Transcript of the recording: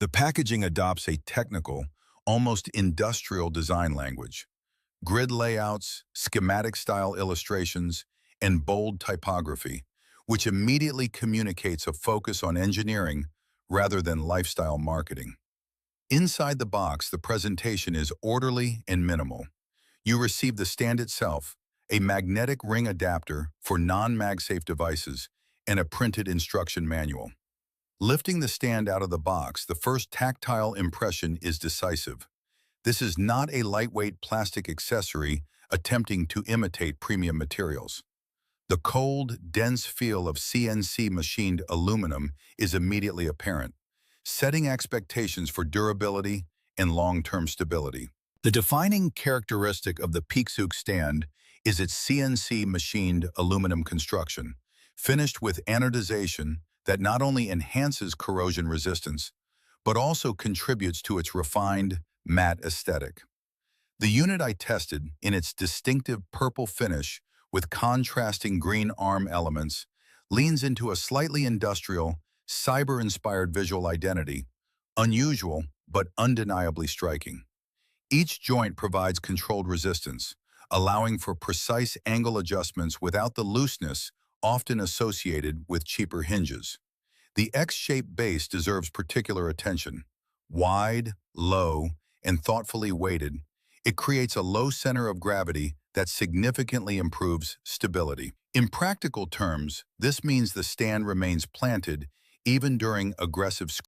The packaging adopts a technical, almost industrial design language. Grid layouts, schematic-style illustrations, and bold typography, which immediately communicates a focus on engineering rather than lifestyle marketing. Inside the box, the presentation is orderly and minimal. You receive the stand itself, a magnetic ring adapter for non-MagSafe devices, and a printed instruction manual. Lifting the stand out of the box, the first tactile impression is decisive. This is not a lightweight plastic accessory attempting to imitate premium materials. The cold, dense feel of CNC machined aluminum is immediately apparent, setting expectations for durability and long-term stability. The defining characteristic of the Peakzooc stand is its CNC machined aluminum construction, finished with anodization that not only enhances corrosion resistance, but also contributes to its refined, matte aesthetic. The unit I tested, in its distinctive purple finish with contrasting green arm elements, leans into a slightly industrial, cyber-inspired visual identity, unusual but undeniably striking. Each joint provides controlled resistance, allowing for precise angle adjustments without the looseness often associated with cheaper hinges. The X-shaped base deserves particular attention. Wide, low, and thoughtfully weighted, it creates a low center of gravity that significantly improves stability. In practical terms, this means the stand remains planted even during aggressive